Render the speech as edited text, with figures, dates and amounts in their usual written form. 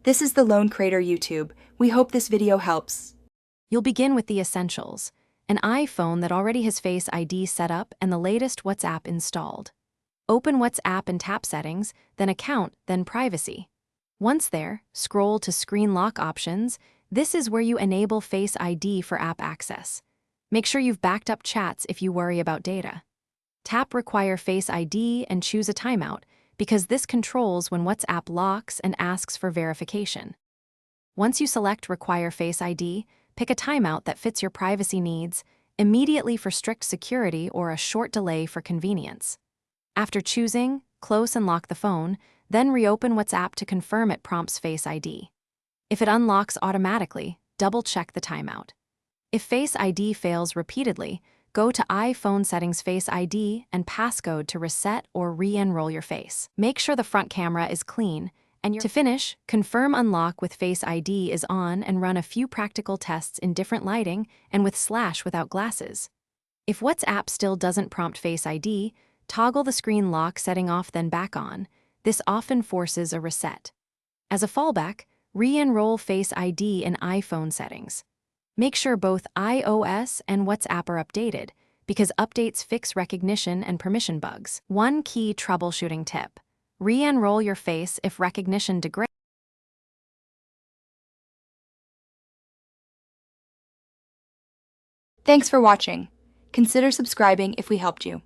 This is the Lone Crater YouTube. We hope this video helps. You'll begin with the essentials: an iPhone that already has Face ID set up and the latest WhatsApp installed. Open WhatsApp and tap Settings, then Account, then Privacy. Once there, scroll to Screen Lock Options. This is where you enable Face ID for app access. Make sure you've backed up chats if you worry about data. Tap Require Face ID and choose a timeout, because this controls when WhatsApp locks and asks for verification. Once you select Require Face ID, pick a timeout that fits your privacy needs, immediately for strict security or a short delay for convenience. After choosing, close and lock the phone, then reopen WhatsApp to confirm it prompts Face ID. If it unlocks automatically, double-check the timeout. If Face ID fails repeatedly, go to iPhone Settings Face ID and passcode to reset or re-enroll your face. Make sure the front camera is clean, and to finish, confirm unlock with Face ID is on and run a few practical tests in different lighting and with Slash without glasses. If WhatsApp still doesn't prompt Face ID, toggle the screen lock setting off then back on. This often forces a reset. As a fallback, re-enroll Face ID in iPhone settings. Make sure both iOS and WhatsApp are updated, because updates fix recognition and permission bugs. One key troubleshooting tip: re-enroll your face if recognition degrades. Thanks for watching. Consider subscribing if we helped you.